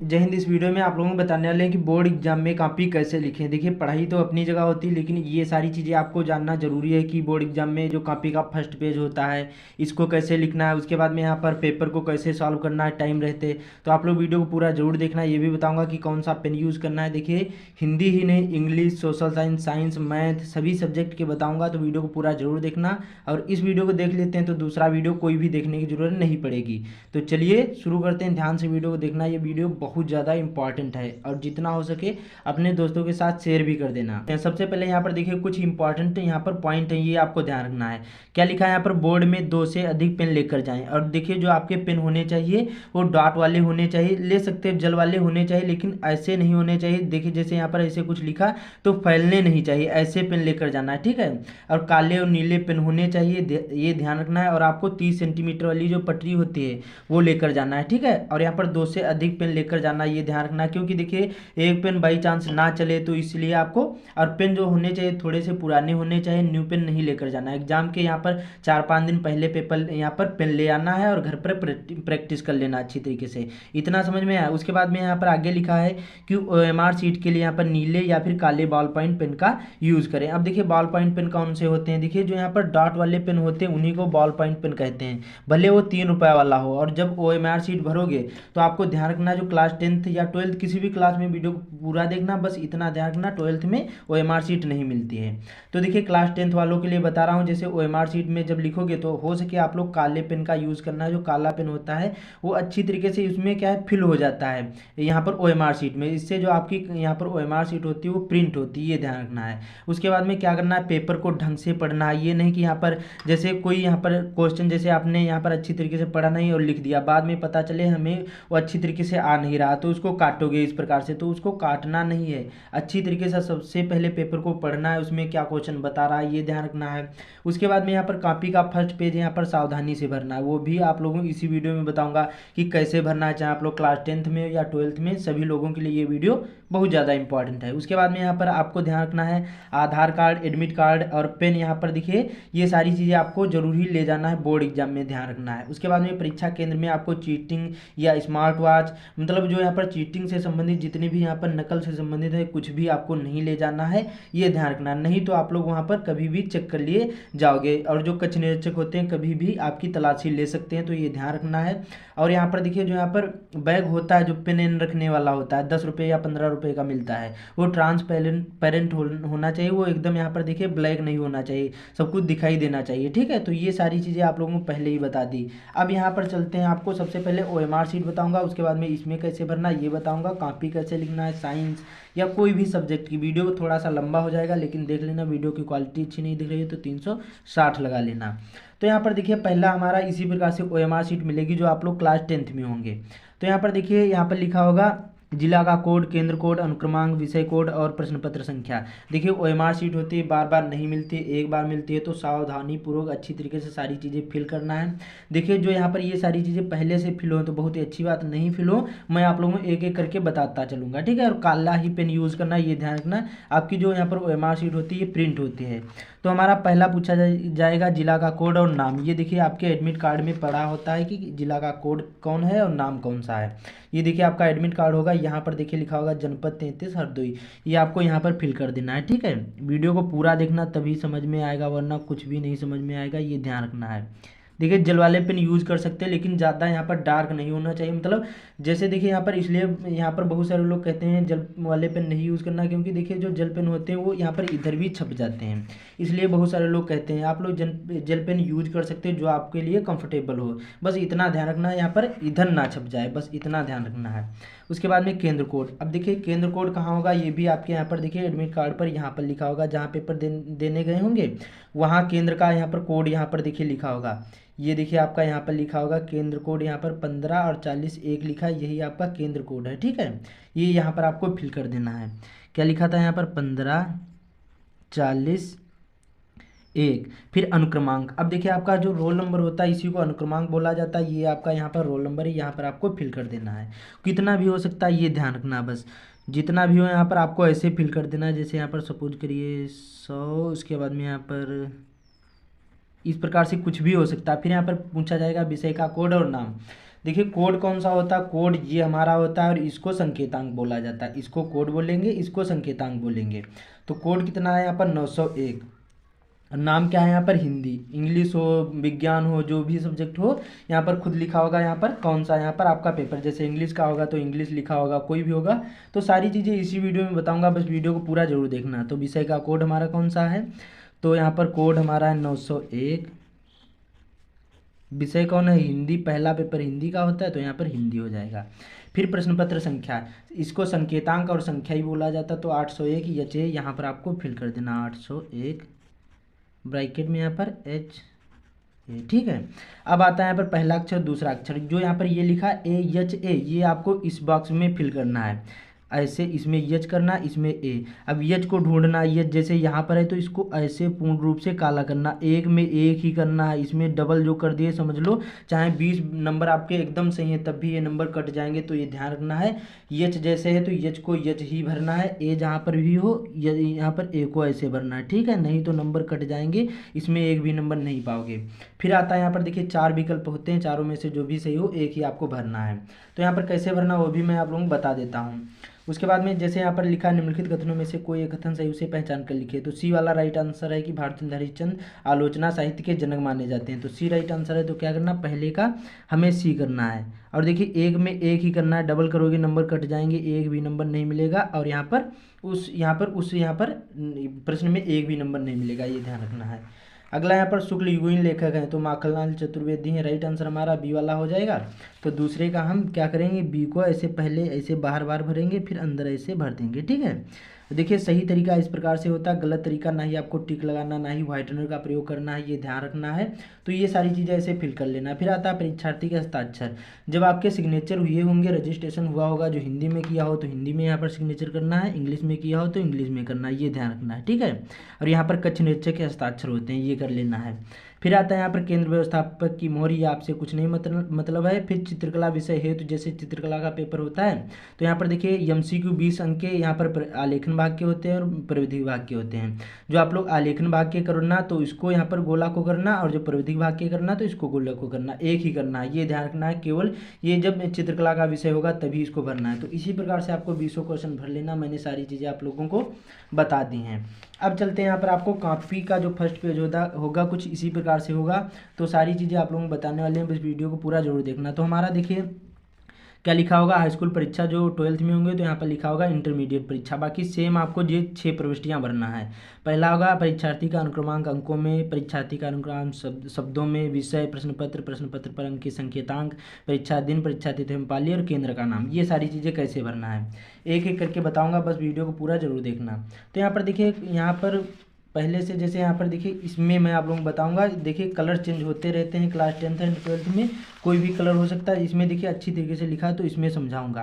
जय हिंद। इस वीडियो में आप लोगों को बताने वाले हैं कि बोर्ड एग्जाम में कॉपी कैसे लिखें। देखिए, पढ़ाई तो अपनी जगह होती है, लेकिन ये सारी चीज़ें आपको जानना जरूरी है कि बोर्ड एग्जाम में जो कॉपी का फर्स्ट पेज होता है इसको कैसे लिखना है, उसके बाद में यहाँ पर पेपर को कैसे सॉल्व करना है टाइम रहते। तो आप लोग वीडियो को पूरा जरूर देखना। ये भी बताऊँगा कि कौन सा पेन यूज़ करना है। देखिए, हिंदी ही नहीं, English, social science, science, math सभी सब्जेक्ट के बताऊँगा, तो वीडियो को पूरा जरूर देखना। और इस वीडियो को देख लेते हैं तो दूसरा वीडियो कोई भी देखने की जरूरत नहीं पड़ेगी। तो चलिए शुरू करते हैं। ध्यान से वीडियो को देखना। ये वीडियो बहुत ज़्यादा इंपॉर्टेंट है और जितना हो सके अपने दोस्तों के साथ शेयर भी कर देना। सबसे पहले यहाँ पर देखिए कुछ इंपॉर्टेंट यहाँ पर पॉइंट है, ये आपको ध्यान रखना है। क्या लिखा है यहाँ पर, बोर्ड में 2 से अधिक पेन लेकर जाएं। और देखिए, जो आपके पेन होने चाहिए वो डॉट वाले होने चाहिए, ले सकते हैं जल वाले होने चाहिए, लेकिन ऐसे नहीं होने चाहिए। देखिए, जैसे यहाँ पर ऐसे कुछ लिखा तो फैलने नहीं चाहिए, ऐसे पेन लेकर जाना है, ठीक है। और काले और नीले पेन होने चाहिए, ये ध्यान रखना है। और आपको 30 सेंटीमीटर वाली जो पटरी होती है वो लेकर जाना है, ठीक है। और यहाँ पर 2 से अधिक पेन लेकर जाना है, ये ध्यान रखना है, क्योंकि देखिए एक पेन बाई चांस ना चले तो इसलिए आपको। और पेन जो होने चाहिए थोड़े से पुराने होने चाहिए, न्यू पेन नहीं लेकर जाना है। एग्जाम के यहाँ पर 4-5 दिन पहले पेपर यहाँ पर पेन ले आना है और घर पर प्रैक्टिस कर लेना अच्छी तरीके से। इतना समझ में आया। उसके बाद में यहाँ पर आगे लिखा है कि OMR शीट के लिए यहाँ पर नीले या फिर काले बॉल पॉइंट पेन का यूज़ करें। अब देखिए, बॉल पॉइंट पेन कौन से होते हैं। देखिए, जो यहाँ पर डॉट वाले पेन होते हैं उन्हीं को बॉल पॉइंट पेन कहते हैं, भले वो 3 रुपये वाला हो। और जब OMR शीट भरोगे तो आपको ध्यान रखना, जो क्लास 10th या 12th किसी भी क्लास में, वीडियो को पूरा देखना, बस इतना ध्यान रखना, 12th में OMR शीट नहीं मिलती है। तो देखिए, क्लास 10th वालों के लिए बता रहा हूँ, जैसे OMR शीट में जब लिखोगे तो हो सके आप लोग काले पेन का यूज़ करना है। जो काला पेन होता है वो अच्छी तरीके से उसमें क्या है, फिल हो जाता है यहाँ पर OMR शीट में। इससे जो आपकी यहाँ पर OMR शीट होती है वो प्रिंट होती है, ये ध्यान रखना है। उसके बाद में क्या करना है, पेपर को ढंग से पढ़ना है। ये नहीं कि यहाँ पर जैसे कोई यहाँ पर क्वेश्चन जैसे आपने यहाँ पर अच्छी तरीके से पढ़ा नहीं और लिख दिया, बाद में पता चले हमें वो अच्छी तरीके से आ नहीं रहा, तो उसको काटोगे इस प्रकार से। तो उसको काटना नहीं है, अच्छी तरीके से सबसे पहले पेपर को पढ़ना है, उसमें क्या क्वेश्चन बता रहा है ये ध्यान रखना है। उसके बाद में यहाँ पर कॉपी का फर्स्ट पेज यहाँ पर सावधानी से भरना है, वो भी आप लोगों को इसी वीडियो में बताऊंगा कि कैसे भरना है, चाहे आप लोग क्लास 10th में या 12th में, सभी लोगों के लिए ये वीडियो बहुत ज़्यादा इंपॉर्टेंट है। उसके बाद में यहाँ पर आपको ध्यान रखना है आधार कार्ड, एडमिट कार्ड और पेन। यहाँ पर देखिए, ये सारी चीज़ें आपको जरूर ही ले जाना है, बोर्ड एग्जाम में ध्यान रखना है। उसके बाद में परीक्षा केंद्र में आपको चीटिंग या स्मार्ट वॉच, मतलब जो यहाँ पर चीटिंग से संबंधित जितने भी यहाँ पर नकल से संबंधित है, कुछ भी आपको नहीं ले जाना है, ये ध्यान रखना। नहीं तो आप लोग वहाँ पर कभी भी चेक कर लिए जाओगे, और जो कक्ष निरीक्षक होते हैं कभी भी आपकी तलाशी ले सकते हैं, तो ये ध्यान रखना है। और यहाँ पर देखिए, जो यहाँ पर बैग होता है जो पेन एन रखने वाला होता है, 10 रुपये या 15 रुपये का मिलता है, वो ट्रांसपेरेंट होना चाहिए। वो एकदम यहाँ पर देखिए ब्लैक नहीं होना चाहिए, सब कुछ दिखाई देना चाहिए, ठीक है। तो ये सारी चीज़ें आप लोगों को पहले ही बता दी। अब यहाँ पर चलते हैं, आपको सबसे पहले OMR शीट बताऊंगा, उसके बाद में इसमें कैसे भरना ये बताऊंगा, कॉपी कैसे लिखना है, साइंस या कोई भी सब्जेक्ट की। वीडियो थोड़ा सा लंबा हो जाएगा, लेकिन देख लेना वीडियो की क्वालिटी अच्छी नहीं दिख रही है तो 360 लगा लेना। तो यहाँ पर देखिए, पहला हमारा इसी प्रकार से OMR शीट मिलेगी जो आप लोग क्लास 10th में होंगे। तो यहाँ पर देखिए, यहाँ पर लिखा होगा जिला का कोड, केंद्र कोड, अनुक्रमांक, विषय कोड और प्रश्न पत्र संख्या। देखिए, OMR शीट होती है, बार बार नहीं मिलती, एक बार मिलती है, तो सावधानी पूर्वक अच्छी तरीके से सारी चीज़ें फिल करना है। देखिए, जो यहाँ पर ये सारी चीज़ें पहले से फिल हो तो बहुत ही अच्छी बात, नहीं फिल हो मैं आप लोगों को एक एक करके बताता चलूँगा, ठीक है। और काला ही पेन यूज़ करना, ये ध्यान रखना। आपकी जो यहाँ पर OMR शीट होती है ये प्रिंट होती है। तो हमारा पहला पूछा जाएगा जिला का कोड और नाम। ये देखिए, आपके एडमिट कार्ड में पढ़ा होता है कि जिला का कोड कौन है और नाम कौन सा है। ये देखिए, आपका एडमिट कार्ड होगा, यहाँ पर देखिए लिखा होगा जनपद 33 हरदोई, ये आपको यहाँ पर फिल कर देना है, ठीक है। वीडियो को पूरा देखना तभी समझ में आएगा, वरना कुछ भी नहीं समझ में आएगा, ये ध्यान रखना है। देखिए, जल वाले पेन यूज़ कर सकते हैं, लेकिन ज़्यादा यहाँ पर डार्क नहीं होना चाहिए। मतलब जैसे देखिए, यहाँ पर इसलिए यहाँ पर बहुत सारे लोग कहते हैं जल वाले पेन नहीं यूज़ करना, क्योंकि देखिए जो जल पेन होते हैं वो यहाँ पर इधर भी छप जाते हैं, इसलिए बहुत सारे लोग कहते हैं। आप लोग जल पेन यूज कर सकते हैं जो आपके लिए कंफर्टेबल हो, बस इतना ध्यान रखना है, यहाँ पर इधर ना छप जाए, बस इतना ध्यान रखना है। उसके बाद में केंद्र कोड। अब देखिए, केंद्र कोड कहाँ होगा, ये भी आपके यहाँ पर देखिए एडमिट कार्ड पर यहाँ पर लिखा होगा, जहाँ पेपर देने गए होंगे वहाँ केंद्र का यहाँ पर कोड यहाँ पर देखिए लिखा होगा। ये देखिए, आपका यहाँ पर लिखा होगा केंद्र कोड, यहाँ पर 15 और 40 एक लिखा है, यही आपका केंद्र कोड है, ठीक है। ये यहाँ पर आपको फिल कर देना है। क्या लिखा था यहाँ पर, 15 40 एक, फिर अनुक्रमांक। अब देखिए, आपका जो रोल नंबर होता है इसी को अनुक्रमांक बोला जाता है, ये आपका यहाँ पर रोल नंबर है, यहाँ पर आपको फिल कर देना है। कितना भी हो सकता है ये ध्यान रखना, बस जितना भी हो यहाँ पर आपको ऐसे फिल कर देना है। जैसे यहाँ पर सपोज करिए 100, उसके बाद में यहाँ पर इस प्रकार से कुछ भी हो सकता है। फिर यहाँ पर पूछा जाएगा विषय का कोड और नाम। देखिए कोड कौन सा होता है, कोड ये हमारा होता है और इसको संकेतांक बोला जाता है। इसको कोड बोलेंगे, इसको संकेतांक बोलेंगे। तो कोड कितना है यहाँ पर 901। नाम क्या है यहाँ पर, हिंदी, इंग्लिश हो, विज्ञान हो, जो भी सब्जेक्ट हो, यहाँ पर खुद लिखा होगा यहाँ पर कौन सा यहाँ पर आपका पेपर, जैसे इंग्लिश का होगा तो इंग्लिश लिखा होगा, कोई भी होगा। तो सारी चीज़ें इसी वीडियो में बताऊंगा, बस वीडियो को पूरा जरूर देखना। तो विषय का कोड हमारा कौन सा है, तो यहाँ पर कोड हमारा है 901। विषय कौन है, हिंदी, पहला पेपर हिंदी का होता है तो यहाँ पर हिंदी हो जाएगा। फिर प्रश्न पत्र संख्या, इसको संकेतांक और संख्या ही बोला जाता है। तो 801 एच ए यहाँ पर आपको फिल कर देना, 801 ब्रैकेट में यहाँ पर एच ए, ठीक है। अब आता है यहाँ पर पहला अक्षर दूसरा अक्षर, जो यहाँ पर ये लिखा ए एच ए, ये आपको इस बॉक्स में फिल करना है। ऐसे इसमें यच करना, इसमें ए। अब यच को ढूंढना, यच जैसे यहाँ पर है तो इसको ऐसे पूर्ण रूप से काला करना, एक में एक ही करना है, इसमें डबल जो कर दिए समझ लो, चाहे 20 नंबर आपके एकदम सही है तब भी ये नंबर कट जाएंगे, तो ये ध्यान रखना है। यच जैसे है तो यच को यच ही भरना है, ए जहाँ पर भी हो यहाँ पर ए को ऐसे भरना है, ठीक है, नहीं तो नंबर कट जाएंगे, इसमें एक भी नंबर नहीं पाओगे। फिर आता है यहाँ पर देखिए 4 विकल्प होते हैं, चारों में से जो भी सही हो एक ही आपको भरना है। तो यहाँ पर कैसे भरना वो भी मैं आप लोगों को बता देता हूँ। उसके बाद में जैसे यहाँ पर लिखा निम्नलिखित कथनों में से कोई एक कथन सही उसे पहचान कर लिखिए। तो सी वाला राइट आंसर है कि भारतेंदु हरिश्चंद्र आलोचना साहित्य के जनक माने जाते हैं। तो सी राइट आंसर है, तो क्या करना, पहले का हमें सी करना है। और देखिए एक में एक ही करना है, डबल करोगे नंबर कट जाएंगे, एक भी नंबर नहीं मिलेगा। और यहाँ पर प्रश्न में एक भी नंबर नहीं मिलेगा, ये ध्यान रखना है। अगला यहाँ पर शुक्ल युगीन लेखक हैं, तो माखनलाल चतुर्वेदी हैं, राइट आंसर हमारा बी वाला हो जाएगा। तो दूसरे का हम क्या करेंगे, बी को ऐसे पहले ऐसे बाहर बाहर भरेंगे, फिर अंदर ऐसे भर देंगे, ठीक है। देखिए सही तरीका इस प्रकार से होता है, गलत तरीका ना ही आपको टिक लगाना, ना ही व्हाइटनर का प्रयोग करना है, ये ध्यान रखना है। तो ये सारी चीज़ें ऐसे फिल कर लेना। फिर आता है परीक्षार्थी के हस्ताक्षर, जब आपके सिग्नेचर हुए होंगे, रजिस्ट्रेशन हुआ होगा, जो हिंदी में किया हो तो हिंदी में यहाँ पर सिग्नेचर करना है, इंग्लिश में किया हो तो इंग्लिश में करना है, ये ध्यान रखना है, ठीक है। और यहाँ पर कक्ष निरीक्षक के हस्ताक्षर होते हैं, ये कर लेना है। फिर आता है यहाँ पर केंद्र व्यवस्थापक की मोहर, ये आपसे कुछ नहीं मतलब है। फिर चित्रकला विषय हेतु, जैसे चित्रकला का पेपर होता है तो यहाँ पर देखिए एमसीक्यू 20 अंक के यहाँ पर आलेखन भाग के होते हैं और प्रविधि भाग के होते हैं। जो आप लोग आलेखन भाग के करना तो इसको यहाँ पर गोला को करना, और जो प्रविधि भाग के करना तो इसको गोला को करना, एक ही करना है, ये ध्यान रखना है। केवल ये जब चित्रकला का विषय होगा तभी इसको भरना है। तो इसी प्रकार से आपको 20 क्वेश्चन भर लेना, मैंने सारी चीज़ें आप लोगों को बता दी हैं। अब चलते हैं यहाँ पर, आपको कॉपी का जो फर्स्ट पेज होगा कुछ इसी प्रकार से होगा। तो सारी चीज़ें आप लोगों को बताने वाले हैं, बस वीडियो को पूरा जरूर देखना। तो हमारा देखिए क्या लिखा होगा, हाई स्कूल परीक्षा जो 12th में होंगे तो यहाँ पर लिखा होगा इंटरमीडिएट परीक्षा। बाकी सेम आपको ये 6 प्रविष्टियाँ भरना है। पहला होगा परीक्षार्थी का अनुक्रमांक अंकों में, परीक्षार्थी का अनुक्रमांक शब्दों में, विषय, प्रश्न पत्र पर अंक के संकेतांक, परीक्षा दिन, परीक्षा तिथि एवं पाली और केंद्र का नाम, ये सारी चीज़ें कैसे भरना है एक एक करके बताऊँगा, बस वीडियो को पूरा जरूर देखना। तो यहाँ पर देखिए, यहाँ पर पहले से जैसे यहाँ पर देखिए, इसमें मैं आप लोगों को बताऊंगा। देखिए कलर चेंज होते रहते हैं, क्लास 10th एंड 12th में कोई भी कलर हो सकता है। इसमें देखिए अच्छी तरीके से लिखा, तो इसमें समझाऊंगा।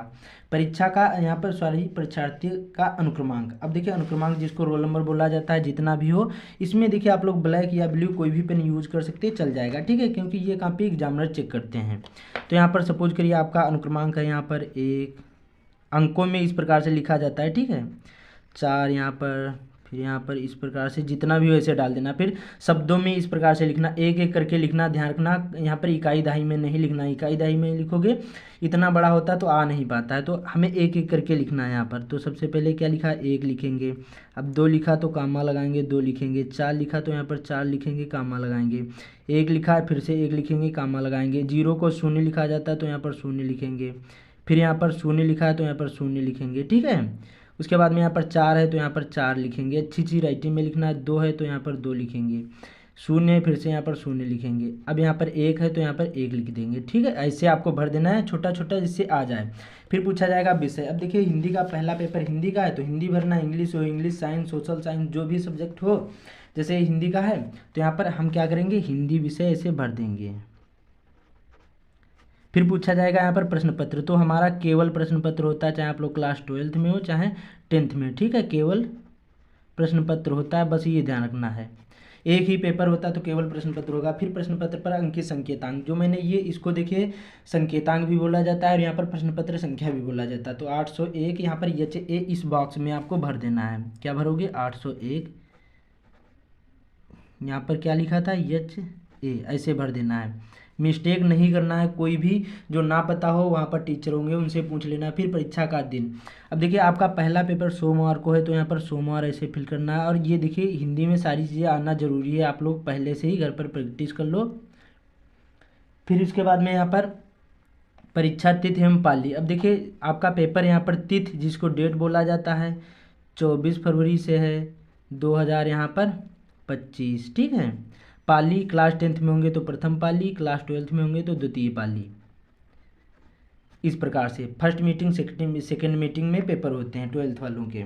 परीक्षा का यहाँ पर सॉरी परीक्षार्थी का अनुक्रमांक, अब देखिए अनुक्रमांक जिसको रोल नंबर बोला जाता है, जितना भी हो, इसमें देखिए आप लोग ब्लैक या ब्लू कोई भी पेन यूज कर सकते हैं, चल जाएगा, ठीक है, क्योंकि ये कॉपी एग्जामिनर चेक करते हैं। तो यहाँ पर सपोज करिए आपका अनुक्रमांक है यहाँ पर 1, अंकों में इस प्रकार से लिखा जाता है, ठीक है, 4 यहाँ पर, फिर यहाँ पर इस प्रकार से जितना भी हो ऐसे डाल देना। फिर शब्दों में इस प्रकार से लिखना, एक एक करके लिखना, ध्यान रखना। यहाँ पर इकाई दहाई में नहीं लिखना, इकाई दहाई में लिखोगे इतना बड़ा होता है तो आ नहीं पाता है, तो हमें एक एक करके लिखना है यहाँ पर। तो सबसे पहले क्या लिखा, 1 लिखेंगे, अब 2 लिखा तो कामा लगाएंगे, 2 लिखेंगे, 4 लिखा तो यहाँ पर 4 लिखेंगे, कामा लगाएंगे, 1 लिखा फिर से 1 लिखेंगे, कामा लगाएंगे, 0 को 0 लिखा जाता है तो यहाँ पर 0 लिखेंगे, फिर यहाँ पर 0 लिखा है तो यहाँ पर 0 लिखेंगे, ठीक है। उसके बाद में यहाँ पर 4 है तो यहाँ पर 4 लिखेंगे, अच्छी चीज़ राइटिंग में लिखना है। 2 है तो यहाँ पर 2 लिखेंगे, 0 है फिर से यहाँ पर 0 लिखेंगे। अब यहाँ पर 1 है तो यहाँ पर 1 लिख देंगे, ठीक है। ऐसे आपको भर देना है छोटा छोटा, जिससे आ जाए। फिर पूछा जाएगा विषय, अब देखिए हिंदी का पहला पेपर हिंदी का है तो हिंदी भरना, इंग्लिश हो, इंग्लिश, साइंस, सोशल साइंस, जो भी सब्जेक्ट हो, जैसे हिंदी का है तो यहाँ पर हम क्या करेंगे, हिंदी विषय ऐसे भर देंगे। फिर पूछा जाएगा यहाँ पर प्रश्न पत्र, तो हमारा केवल प्रश्न पत्र होता है, चाहे आप लोग क्लास 12th में हो चाहे 10th में, ठीक है, केवल प्रश्न पत्र होता है, बस ये ध्यान रखना है। एक ही पेपर होता है तो केवल प्रश्न पत्र होगा। फिर प्रश्न पत्र पर अंकित संकेतांक, जो मैंने ये इसको देखिए संकेतांक भी बोला जाता है और यहाँ पर प्रश्न पत्र संख्या भी बोला जाता है। तो 801 यहाँ पर एच ए इस बॉक्स में आपको भर देना है। क्या भरोगे, 801, यहाँ पर क्या लिखा था, एच ए, ऐसे भर देना है। मिस्टेक नहीं करना है, कोई भी जो ना पता हो वहाँ पर टीचर होंगे उनसे पूछ लेना। फिर परीक्षा का दिन, अब देखिए आपका पहला पेपर सोमवार को है तो यहाँ पर सोमवार ऐसे फिल करना है। और ये देखिए हिंदी में सारी चीज़ें आना ज़रूरी है, आप लोग पहले से ही घर पर प्रैक्टिस कर लो। फिर उसके बाद में यहाँ पर परीक्षा तिथि एवं पाली, अब देखिए आपका पेपर यहाँ पर तिथि जिसको डेट बोला जाता है 24 फरवरी से है 2000 यहाँ पर 25, ठीक है। पाली क्लास 10th में होंगे तो प्रथम पाली, क्लास 12th में होंगे तो द्वितीय पाली। इस प्रकार से फर्स्ट मीटिंग सेकेंड मीटिंग में पेपर होते हैं 12th वालों के।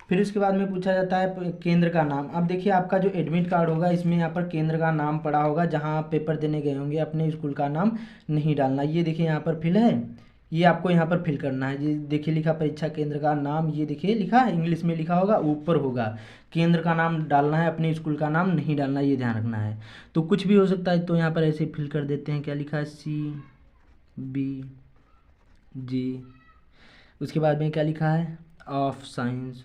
फिर उसके बाद में पूछा जाता है केंद्र का नाम। अब देखिए आपका जो एडमिट कार्ड होगा इसमें यहाँ पर केंद्र का नाम पड़ा होगा, जहाँ आप पेपर देने गए होंगे अपने स्कूल का नाम नहीं डालना। ये देखिए यहाँ पर फिल है, ये आपको यहाँ पर फिल करना है। ये देखिए लिखा परीक्षा केंद्र का नाम, ये देखिए लिखा है इंग्लिश में लिखा होगा, ऊपर होगा केंद्र का नाम डालना है, अपने स्कूल का नाम नहीं डालना, ये ध्यान रखना है। तो कुछ भी हो सकता है, तो यहाँ पर ऐसे फिल कर देते हैं। क्या लिखा है, CBG, उसके बाद में क्या लिखा है, ऑफ साइंस,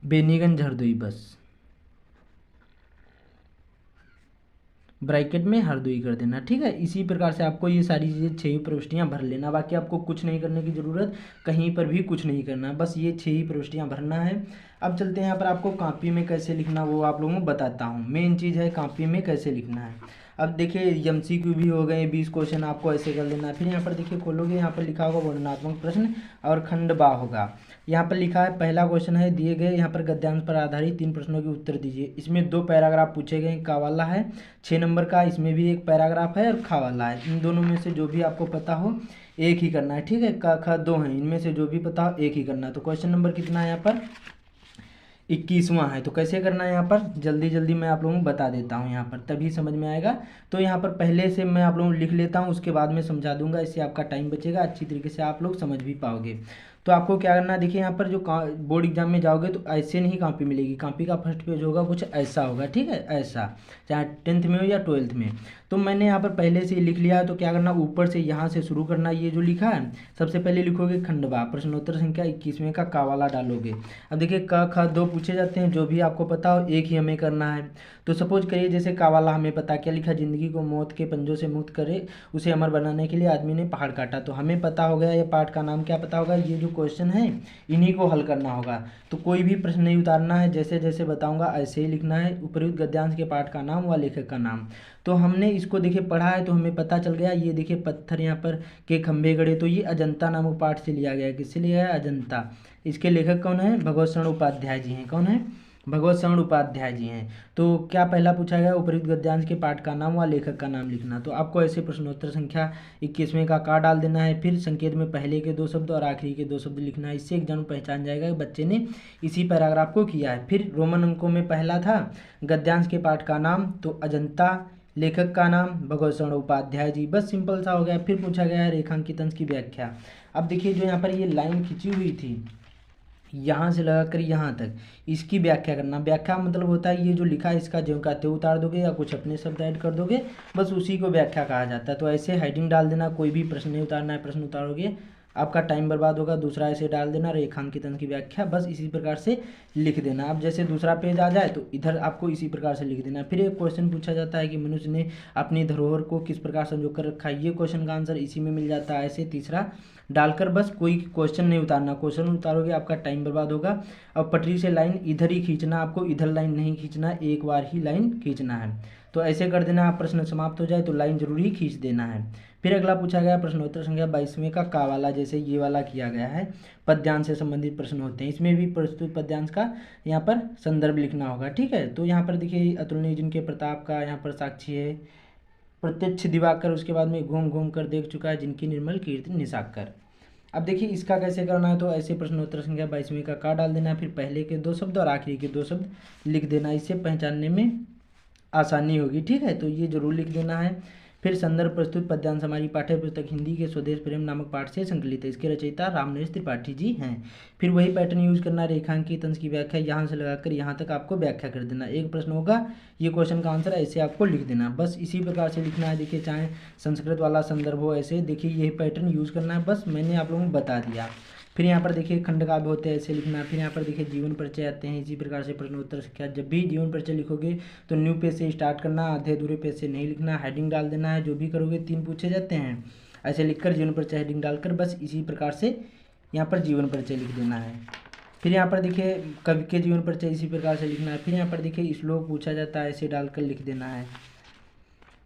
बेनीगंज हरदोई, बस ब्रैकेट में हरदोई कर देना, ठीक है। इसी प्रकार से आपको ये सारी चीज़ें 6 प्रविष्टियाँ भर लेना, बाकी आपको कुछ नहीं करने की ज़रूरत, कहीं पर भी कुछ नहीं करना, बस ये 6 ही प्रविष्टियाँ भरना है। अब चलते हैं यहाँ पर आपको कॉपी में कैसे लिखना वो आप लोगों को बताता हूँ। मेन चीज़ है कॉपी में कैसे लिखना है। अब देखिए MCQ भी हो गए 20 क्वेश्चन, आपको ऐसे कर लेना है। फिर यहाँ पर देखिए खोलोगे, यहाँ पर लिखा होगा वर्णनात्मक प्रश्न और खंड बा होगा। यहाँ पर लिखा है पहला क्वेश्चन है, दिए गए यहाँ पर गद्यांश पर आधारित 3 प्रश्नों के उत्तर दीजिए। इसमें 2 पैराग्राफ पूछे गए, का वाला है 6 नंबर का, इसमें भी एक पैराग्राफ है और खा वाला है। इन दोनों में से जो भी आपको पता हो एक ही करना है, ठीक है। का खा 2 हैं, इनमें से जो भी पता हो एक ही करना है। तो क्वेश्चन नंबर कितना है यहाँ पर 21वां है। तो कैसे करना है यहाँ पर जल्दी जल्दी मैं आप लोगों को बता देता हूँ, यहाँ पर तभी समझ में आएगा। तो यहाँ पर पहले से मैं आप लोगों को लिख लेता हूँ, उसके बाद में समझा दूंगा, इससे आपका टाइम बचेगा, अच्छी तरीके से आप लोग समझ भी पाओगे। तो आपको क्या करना है, देखिए यहाँ पर जो बोर्ड एग्जाम में जाओगे तो ऐसे नहीं कॉपी मिलेगी, कॉपी का फर्स्ट पेज होगा कुछ ऐसा होगा, ठीक है, ऐसा, चाहे 10th में हो या 12th में। तो मैंने यहाँ पर पहले से लिख लिया है, तो क्या करना, ऊपर से यहाँ से शुरू करना। ये जो लिखा है सबसे पहले लिखोगे खंडवा, प्रश्नोत्तर संख्या 21वें का वाला डालोगे। अब देखिए क ख 2 पूछे जाते हैं, जो भी आपको पता हो एक ही हमें करना है। तो सपोज करिए जैसे का वाला हमें पता, क्या लिखा, जिंदगी को मौत के पंजों से मुक्त करे उसे अमर बनाने के लिए आदमी ने पहाड़ काटा। तो हमें पता हो गया, ये पाठ का नाम क्या पता होगा, ये जो क्वेश्चन है इन्हीं को हल करना होगा। तो कोई भी प्रश्न नहीं उतारना है, जैसे जैसे बताऊंगा ऐसे ही लिखना है। उपयुक्त गद्यांश के पाठ का नाम व लेखक का नाम। तो हमने इसको देखिए पढ़ा है तो हमें पता चल गया, ये देखिए पत्थर यहाँ पर के खंभे गड़े, तो ये अजंता नामक पाठ से लिया गया है। किससे लिया है, अजंता। इसके लेखक कौन है, भगवत शरण उपाध्याय जी हैं। कौन है, भगवत शरण उपाध्याय जी हैं। तो क्या पहला पूछा गया, उपयुक्त गद्यांश के पाठ का नाम व लेखक का नाम लिखना। तो आपको ऐसे प्रश्नोत्तर संख्या 21वें का डाल देना है। फिर संकेत में पहले के 2 शब्द और आखिरी के 2 शब्द लिखना है। इससे एग्जाम पहचान जाएगा कि बच्चे ने इसी पैराग्राफ को किया है। फिर रोमन अंकों में पहला था गद्यांश के पाठ का नाम, तो अजंता, लेखक का नाम भगवत शरण उपाध्याय जी, बस सिंपल सा हो गया। फिर पूछा गया है रेखांकित अंश की व्याख्या। अब देखिए जो यहाँ पर ये लाइन खींची हुई थी यहाँ से लगा कर यहाँ तक, इसकी व्याख्या करना। व्याख्या मतलब होता है ये जो लिखा है इसका ज्यों का त्यों उतार दोगे या कुछ अपने शब्द ऐड कर दोगे, बस उसी को व्याख्या कहा जाता है। तो ऐसे हेडिंग डाल देना, कोई भी प्रश्न नहीं उतारना है, प्रश्न उतारोगे आपका टाइम बर्बाद होगा। दूसरा ऐसे डाल देना रेखांकित अंश की व्याख्या, बस इसी प्रकार से लिख देना। अब जैसे दूसरा पेज आ जाए तो इधर आपको इसी प्रकार से लिख देना। फिर एक क्वेश्चन पूछा जाता है कि मनुष्य ने अपनी धरोहर को किस प्रकार संजो कर रखा है, ये क्वेश्चन का आंसर इसी में मिल जाता है। ऐसे तीसरा डालकर बस कोई क्वेश्चन नहीं उतारना, क्वेश्चन उतारोगे आपका टाइम बर्बाद होगा। अब पटरी से लाइन इधर ही खींचना, आपको इधर लाइन नहीं खींचना, एक बार ही लाइन खींचना है। तो ऐसे कर देना, आप प्रश्न समाप्त हो जाए तो लाइन जरूर ही खींच देना है। फिर अगला पूछा गया प्रश्नोत्तर संख्या 22वें का वाला, जैसे ये वाला किया गया है, पद्यांश से संबंधित प्रश्न होते हैं। इसमें भी प्रस्तुत पद्यांश का यहाँ पर संदर्भ लिखना होगा, ठीक है। तो यहाँ पर देखिए अतुलनीय जिनके प्रताप का यहाँ पर साक्षी है, प्रत्यक्ष दिवाकर, उसके बाद में घूम घूम कर देख चुका है, जिनकी निर्मल कीर्ति निशाकर। अब देखिए इसका कैसे करना है, तो ऐसे प्रश्नोत्तर संख्या 22वें का डाल देना है। फिर पहले के 2 शब्द और आखिरी के 2 शब्द लिख देना, इससे पहचानने में आसानी होगी, ठीक है। तो ये जरूर लिख देना है। फिर संदर्भ प्रस्तुत पद्यांश हमारी पाठ्य पुस्तक हिंदी के स्वदेश प्रेम नामक पाठ से संकलित है, इसके रचयिता रामनरेश त्रिपाठी जी हैं। फिर वही पैटर्न यूज करना, रेखांकित अंश की व्याख्या यहाँ से लगाकर यहाँ तक आपको व्याख्या कर देना। एक प्रश्न होगा, ये क्वेश्चन का आंसर ऐसे आपको लिख देना, बस इसी प्रकार से लिखना है। देखिए चाहे संस्कृत वाला संदर्भ हो, ऐसे देखिए यही पैटर्न यूज करना है, बस मैंने आप लोगों को बता दिया। फिर यहाँ पर देखिए खंड काव्य होते हैं, ऐसे लिखना है। फिर यहाँ पर देखिए जीवन परिचय आते हैं, इसी प्रकार से प्रश्नोत्तर संख्या। जब भी जीवन परिचय लिखोगे तो न्यू पेज से स्टार्ट करना, आधे अधूरे पेज से नहीं लिखना, हेडिंग डाल देना है। जो भी करोगे 3 पूछे जाते हैं, ऐसे लिखकर जीवन परिचय हेडिंग डालकर बस इसी प्रकार से यहाँ पर जीवन परिचय लिख देना है। फिर यहाँ पर देखिए कवि के जीवन परिचय इसी प्रकार से लिखना है। फिर यहाँ पर देखिए श्लोक पूछा जाता है, ऐसे डालकर लिख देना है।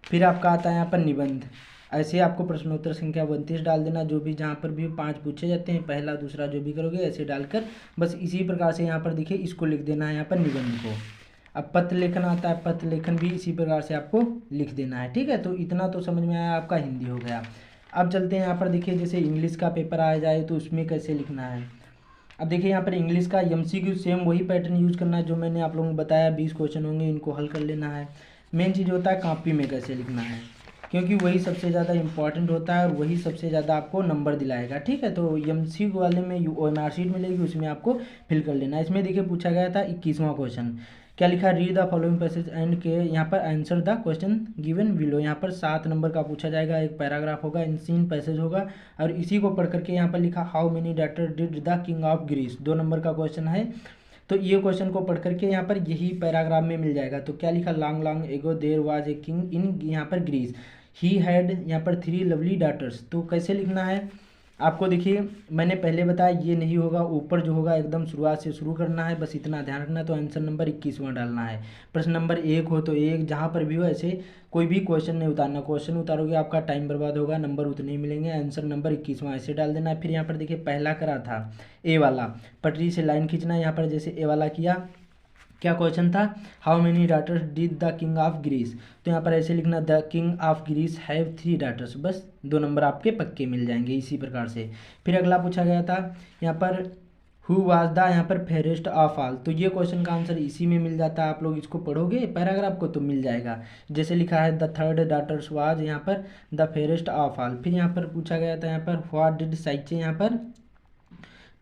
फिर आपका आता है यहाँ पर निबंध, ऐसे आपको प्रश्नोत्तर संख्या 32 डाल देना। जो भी जहाँ पर भी 5 पूछे जाते हैं, पहला दूसरा जो भी करोगे ऐसे डालकर बस इसी प्रकार से यहाँ पर देखिए इसको लिख देना है यहाँ पर निबंध को। अब पत्र लेखन आता है, पत्र लेखन भी इसी प्रकार से आपको लिख देना है। ठीक है, तो इतना तो समझ में आया, आपका हिंदी हो गया। अब चलते हैं यहाँ पर देखिए जैसे इंग्लिश का पेपर आ जाए तो उसमें कैसे लिखना है। अब देखिए यहाँ पर इंग्लिश का MCQ सेम वही पैटर्न यूज करना है जो मैंने आप लोगों को बताया। 20 क्वेश्चन होंगे, इनको हल कर लेना है। मेन चीज़ होता है कॉपी में कैसे लिखना है, क्योंकि वही सबसे ज़्यादा इंपॉर्टेंट होता है और वही सबसे ज़्यादा आपको नंबर दिलाएगा। ठीक है, तो MCQ वाले में OMR शीट मिलेगी, उसमें आपको फिल कर लेना है। इसमें देखिए पूछा गया था 21वां क्वेश्चन, क्या लिखा, read the following passage and के यहाँ पर answer the question given below. यहाँ पर 7 नंबर का पूछा जाएगा, एक पैराग्राफ होगा, इंसीन पैसेज होगा और इसी को पढ़ करके यहाँ पर लिखा how many daughter did the king of Greece, 2 number का क्वेश्चन है। तो ये क्वेश्चन को पढ़ करके यहाँ पर यही पैराग्राफ में मिल जाएगा। तो क्या लिखा, long long ago there was a king in यहाँ पर ग्रीस, ही हैड यहाँ पर 3 लवली डॉटर्स। तो कैसे लिखना है आपको देखिए मैंने पहले बताया, ये नहीं होगा, ऊपर जो होगा एकदम शुरुआत से शुरू करना है, बस इतना ध्यान रखना। तो आंसर नंबर 21वां डालना है। प्रश्न नंबर 1 हो तो 1, जहाँ पर भी हो ऐसे कोई भी क्वेश्चन नहीं उतारना। क्वेश्चन उतारोगे आपका टाइम बर्बाद होगा, नंबर उतने ही मिलेंगे। आंसर नंबर 21वां ऐसे डाल देना है। फिर यहाँ पर देखिए पहला करा था ए वाला, पटरी से लाइन खींचना है। यहाँ पर जैसे ए वाला किया, क्या क्वेश्चन था, how many daughters did the king of Greece. तो यहाँ पर ऐसे लिखना, the king of Greece have 3 daughters, बस 2 नंबर आपके पक्के मिल जाएंगे इसी प्रकार से। फिर अगला पूछा गया था यहाँ पर हु वाज द यहाँ पर फेयरेस्ट ऑफ ऑल। तो ये क्वेश्चन का आंसर इसी में मिल जाता है। आप लोग इसको पढ़ोगे पैराग्राफ को तो मिल जाएगा। जैसे लिखा है द थर्ड डाटर्स वाज यहाँ पर द फेयरेस्ट ऑफ ऑल। फिर यहाँ पर पूछा गया था यहाँ पर व्हाट डिड साइचे यहाँ पर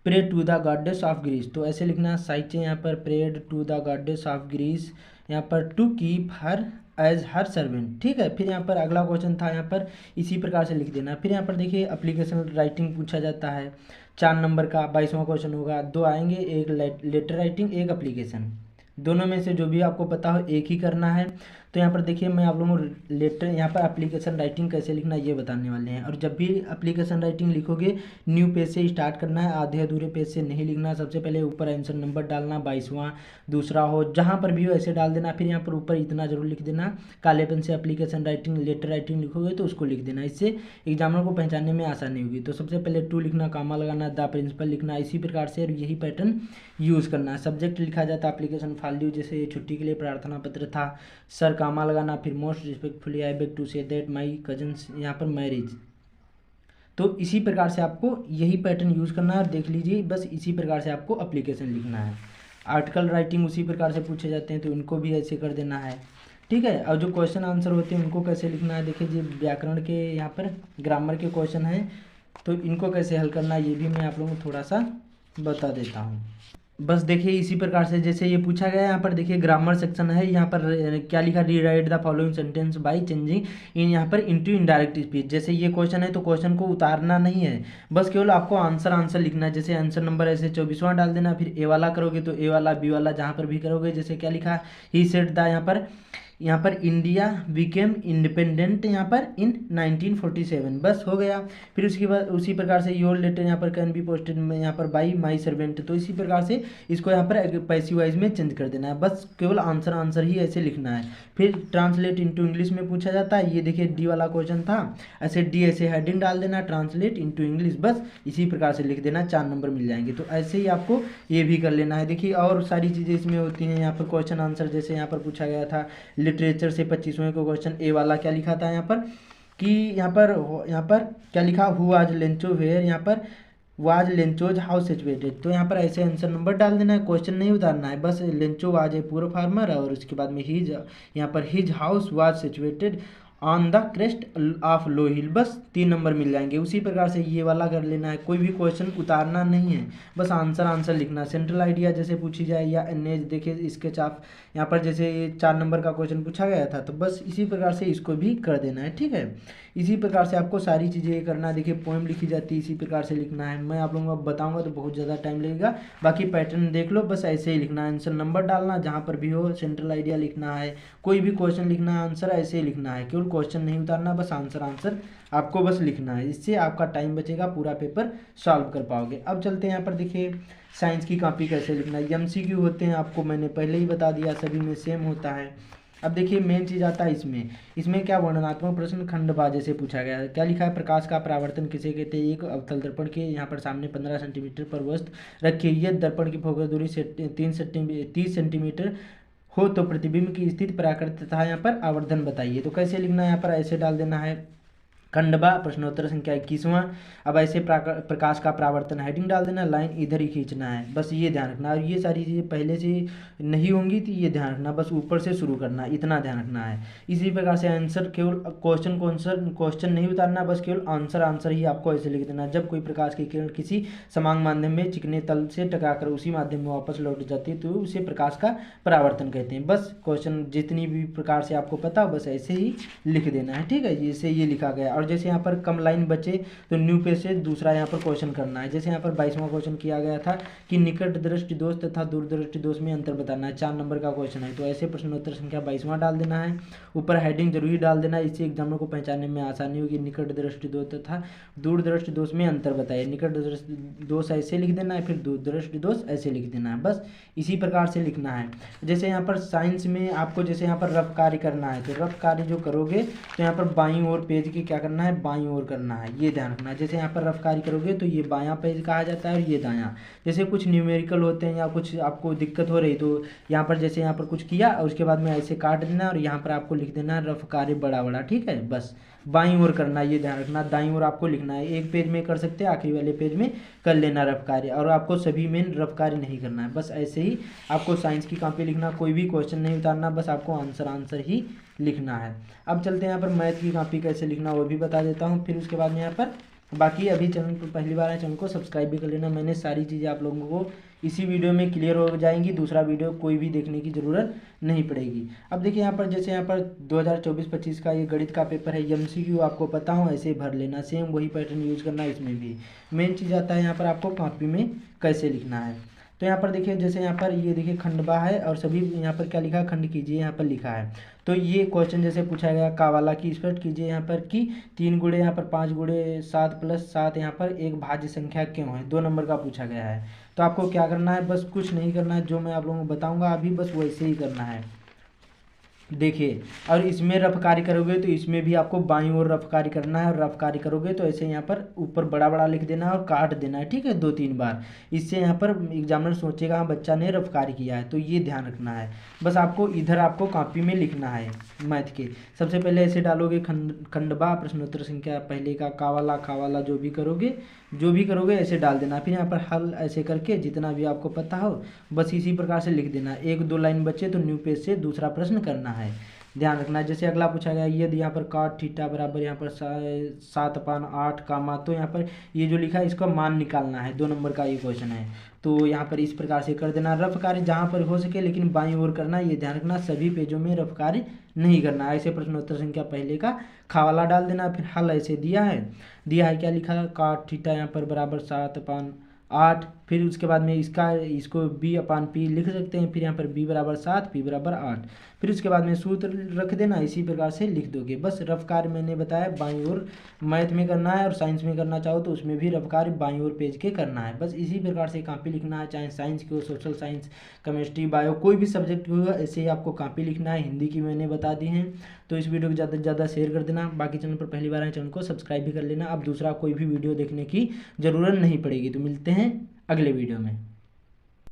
pray to the goddess of Greece. तो ऐसे लिखना, साइचे यहाँ पर prayed to the goddess of Greece, यहाँ पर to keep her as her servant. ठीक है, फिर यहाँ पर अगला क्वेश्चन था, यहाँ पर इसी प्रकार से लिख देना। फिर यहाँ पर देखिए एप्लीकेशन राइटिंग पूछा जाता है, 4 नंबर का 22वां क्वेश्चन होगा। 2 आएंगे, एक लेटर राइटिंग, एक एप्लीकेशन, दोनों में से जो भी आपको पता हो एक ही करना है। तो यहाँ पर देखिए मैं आप लोगों को लेटर यहाँ पर एप्लीकेशन राइटिंग कैसे लिखना ये बताने वाले हैं। और जब भी एप्लीकेशन राइटिंग लिखोगे न्यू पेज से स्टार्ट करना है, आधे अधूरे पेज से नहीं लिखना। सबसे पहले ऊपर आंसर नंबर डालना, 22वां, दूसरा हो जहाँ पर भी हो ऐसे डाल देना। फिर यहाँ पर ऊपर इतना जरूर लिख देना, काले पेन से एप्लीकेशन राइटिंग लेटर राइटिंग लिखोगे तो उसको लिख देना, इससे एग्जामिनर को पहचानने में आसानी होगी। तो सबसे पहले टू लिखना, कामा लगाना, द प्रिंसिपल लिखना, इसी प्रकार से यही पैटर्न यूज़ करना है। सब्जेक्ट लिखा जाता है एप्लीकेशन फाइल ड्यू, जैसे छुट्टी के लिए प्रार्थना पत्र था, सर कामा लगाना, फिर most respectfully I beg to say that my cousins यहाँ पर मैरिज। तो इसी प्रकार से आपको यही पैटर्न यूज़ करना है। और देख लीजिए बस इसी प्रकार से आपको एप्लीकेशन लिखना है। आर्टिकल राइटिंग उसी प्रकार से पूछे जाते हैं तो इनको भी ऐसे कर देना है। ठीक है, और जो क्वेश्चन आंसर होते हैं उनको कैसे लिखना है, देखिए जी व्याकरण के यहाँ पर ग्रामर के क्वेश्चन हैं तो इनको कैसे हल करना है ये भी मैं आप लोगों को थोड़ा सा बता देता हूँ। बस देखिए इसी प्रकार से जैसे ये पूछा गया, यहाँ पर देखिए ग्रामर सेक्शन है, यहाँ पर क्या लिखा, rewrite the following sentence by changing in यहाँ पर इनटू इनडायरेक्ट स्पीच। जैसे ये क्वेश्चन है तो क्वेश्चन को उतारना नहीं है, बस केवल आपको आंसर लिखना है। जैसे आंसर नंबर ऐसे 24वां डाल देना, फिर ए वाला करोगे तो ए वाला, बी वाला जहाँ पर भी करोगे। जैसे क्या लिखा, ही सेड द यहाँ पर इंडिया बिकेम इंडिपेंडेंट यहाँ पर इन 1947, बस हो गया। फिर उसके बाद उसी प्रकार से योर लेटर यहाँ पर कैन बी पोस्टेड में यहाँ पर बाई माई सर्वेंट। तो इसी प्रकार से इसको यहाँ पर पैसिव वाइज में चेंज कर देना है, बस केवल आंसर ही ऐसे लिखना है। फिर ट्रांसलेट इनटू इंग्लिश में पूछा जाता है, ये देखिए डी वाला क्वेश्चन था, ऐसे डी ऐसे हेडिंग डाल देना, ट्रांसलेट इनटू इंग्लिश, बस इसी प्रकार से लिख देना, 4 नंबर मिल जाएंगे। तो ऐसे ही आपको ये भी कर लेना है। देखिए और सारी चीज़ें इसमें होती हैं यहाँ पर क्वेश्चन आंसर। जैसे यहाँ पर पूछा गया था लिटरेचर से 25वें को क्वेश्चन, ए वाला क्या लिखा था यहाँ पर कि यहाँ पर क्या लिखा, हु आज लेंचो वेयर, यहाँ पर वाज लेंचोज हाउस सिचुएटेड। तो यहाँ पर ऐसे आंसर नंबर डाल देना है, क्वेश्चन नहीं उतारना है, बस Lencho was a poor farmer और उसके बाद में हिज यहाँ पर his house was situated on the crest of low hill, बस 3 नंबर मिल जाएंगे। उसी प्रकार से ये वाला कर लेना है, कोई भी क्वेश्चन उतारना नहीं है, बस आंसर लिखना है। सेंट्रल आइडिया जैसे पूछी जाए या अन्य, देखिए स्केच ऑफ, यहाँ पर जैसे ये 4 नंबर का क्वेश्चन पूछा गया था, तो बस इसी प्रकार से इसको भी कर देना है, ठीक है। इसी प्रकार से आपको सारी चीज़ें ये करना है। देखिए पोएम लिखी जाती है, इसी प्रकार से लिखना है। मैं आप लोगों को बताऊंगा तो बहुत ज़्यादा टाइम लगेगा, बाकी पैटर्न देख लो, बस ऐसे ही लिखना है। आंसर नंबर डालना जहाँ पर भी हो, सेंट्रल आइडिया लिखना है, कोई भी क्वेश्चन लिखना है, आंसर ऐसे ही लिखना है, केवल क्वेश्चन नहीं उतारना, बस आंसर आपको बस लिखना है। इससे आपका टाइम बचेगा, पूरा पेपर सॉल्व कर पाओगे। अब चलते हैं यहाँ पर, देखिए साइंस की कॉपी कैसे लिखना है। MCQ होते हैं, आपको मैंने पहले ही बता दिया, सभी में सेम होता है। अब देखिए मेन चीज़ आता है इसमें क्या वर्णनात्मक प्रश्न खंडवा जैसे पूछा गया है। क्या लिखा है, प्रकाश का परावर्तन किसे कहते हैं। एक अवतल दर्पण के यहाँ पर सामने 15 सेंटीमीटर पर वस्तु रखी हुई है, दर्पण की फोकस दूरी से 30 सेंटीमीटर हो तो प्रतिबिंब की स्थिति, पराकृत तथा यहाँ पर आवर्धन बताइए। तो कैसे लिखना है, यहाँ पर ऐसे डाल देना है खंडवा, प्रश्नोत्तर संख्या 21वां। अब ऐसे प्रकाश का परावर्तन हेडिंग डाल देना, लाइन इधर ही खींचना है, बस ये ध्यान रखना। और ये सारी चीज़ें पहले से नहीं होंगी तो ये ध्यान रखना, बस ऊपर से शुरू करना, इतना ध्यान रखना है। इसी प्रकार से आंसर, केवल क्वेश्चन नहीं उतारना, बस केवल आंसर ही आपको ऐसे लिख देना। जब कोई प्रकाश की किरण किसी समान माध्यम में चिकने तल से टकराकर उसी माध्यम में वापस लौट जाती है तो उसे प्रकाश का परावर्तन कहते हैं। बस क्वेश्चन जितनी भी प्रकार से आपको पता हो बस ऐसे ही लिख देना है, ठीक है। जैसे ये लिखा गया, और जैसे यहाँ पर कम लाइन बचे तो न्यू पेज से दूसरा यहाँ पर क्वेश्चन करना है। जैसे यहाँ पर 22वां क्वेश्चन किया गया था कि निकट दृष्टि दोष तथा दूर दृष्टि दोष में अंतर बताना है, 4 नंबर का क्वेश्चन है। तो ऐसे प्रश्नोत्तर संख्या 22वां डाल देना है, ऊपर हेडिंग जरूरी डाल देना है, इससे एग्जामिनर को पहचानने में आसानी होगी। निकट दृष्टि दोष तथा दूर दृष्टि दोष में अंतर बताइए। निकट दृष्टि दोष ऐसे लिख देना है, फिर दूर दृष्टि दोष ऐसे लिख देना है, बस इसी प्रकार से लिखना है। जैसे यहाँ पर साइंस में आपको जैसे यहाँ पर रफ कार्य करना है, तो रफ कार्य जो करोगे तो यहाँ पर बाईं ओर पेज के क्या करना है, बाईं ओर करना है, ये ध्यान रखना है। जैसे यहाँ पर रफ कार्य करोगे तो ये बायां पेज कहा जाता है और ये दायां। जैसे कुछ न्यूमेरिकल होते हैं या कुछ आपको दिक्कत हो रही तो यहाँ पर जैसे यहाँ पर कुछ किया और उसके बाद में ऐसे काट देना और यहाँ पर आपको लिख देना है रफ कार्य बड़ा बड़ा, ठीक है। बस बाईं ओर करना, ये ध्यान रखना, दाईं ओर आपको लिखना है। एक पेज में कर सकते हैं, आखिरी वाले पेज में कर लेना रफ कार्य, और आपको सभी में रफ कार्य नहीं करना है। बस ऐसे ही आपको साइंस की कॉपी लिखना, कोई भी क्वेश्चन नहीं उतारना, बस आपको आंसर ही लिखना है। अब चलते हैं यहाँ पर मैथ की कॉपी कैसे लिखना वो भी बता देता हूँ, फिर उसके बाद में यहाँ पर बाकी अभी चैनल पर पहली बार है, चैनल को सब्सक्राइब भी कर लेना। मैंने सारी चीज़ें आप लोगों को इसी वीडियो में क्लियर हो जाएंगी, दूसरा वीडियो कोई भी देखने की ज़रूरत नहीं पड़ेगी। अब देखिए यहाँ पर जैसे यहाँ पर 2024-25 का ये गणित का पेपर है, MCQ आपको पता हो ऐसे भर लेना, सेम वही पैटर्न यूज करना। इसमें भी मेन चीज़ आता है यहाँ पर आपको कॉपी में कैसे लिखना है। तो यहाँ पर देखिए जैसे यहाँ पर ये देखिए खंडवा है और सभी यहाँ पर क्या लिखा है, खंड कीजिए, यहाँ पर लिखा है। तो ये क्वेश्चन जैसे पूछा गया का वाला की स्पष्ट कीजिए यहाँ पर कि 3 गुणे यहाँ पर 5 गुणे 7 + 7 यहाँ पर एक भाज्य संख्या क्यों है, 2 नंबर का पूछा गया है। तो आपको क्या करना है, बस कुछ नहीं करना है, जो मैं आप लोगों को बताऊंगा अभी बस वैसे ही करना है। देखिए, और इसमें रफ कार्य करोगे तो इसमें भी आपको बाईं ओर रफ कार्य करना है, और रफ कार्य करोगे तो ऐसे यहाँ पर ऊपर बड़ा बड़ा लिख देना है और काट देना है, ठीक है, 2-3 बार। इससे यहाँ पर एग्जामिनर सोचेगा हाँ बच्चा ने रफ कार्य किया है, तो ये ध्यान रखना है। बस आपको इधर आपको कॉपी में लिखना है मैथ के। सबसे पहले ऐसे डालोगे खंडवा, प्रश्नोत्तर संख्या पहले का का वाला जो भी करोगे ऐसे डाल देना। फिर यहाँ पर हल ऐसे करके जितना भी आपको पता हो बस इसी प्रकार से लिख देना। 1-2 लाइन बचे तो न्यू पेज से दूसरा प्रश्न करना है, ध्यान रखना। जैसे अगला पूछा गया यदि यहाँ पर cot थीटा बराबर यहाँ पर 7/8 कामा, तो यहाँ पर ये जो लिखा है इसका मान निकालना है, 2 नंबर का ये क्वेश्चन है। तो यहाँ पर इस प्रकार से कर देना। रफ कार्य जहाँ पर हो सके लेकिन बाईं ओर करना, ये ध्यान रखना, सभी पेजों में रफ कार्य नहीं करना। ऐसे प्रश्नोत्तर संख्या पहले का खावाला डाल देना, फिर हल ऐसे दिया है क्या लिखा है, cot थीटा यहाँ पर बराबर 7/8, फिर उसके बाद में इसको b/p लिख सकते हैं। फिर यहाँ पर b बराबर 7, p बराबर 8, फिर उसके बाद में सूत्र रख देना, इसी प्रकार से लिख दोगे। बस रफ कार्य मैंने बताया बाईं ओर मैथ में करना है, और साइंस में करना चाहो तो उसमें भी रफ कार्य बाईं ओर पेज के करना है। बस इसी प्रकार से कॉपी लिखना है, चाहे साइंस की हो, सोशल साइंस, केमिस्ट्री, बायो, कोई भी सब्जेक्ट होगा ऐसे ही आपको कॉपी लिखना है। हिंदी की मैंने बता दी है, तो इस वीडियो को ज़्यादा से ज़्यादा शेयर कर देना। बाकी चैनल पर पहली बार आए चैनल को सब्सक्राइब भी कर लेना। अब दूसरा कोई भी वीडियो देखने की ज़रूरत नहीं पड़ेगी। तो मिलते हैं अगले वीडियो में।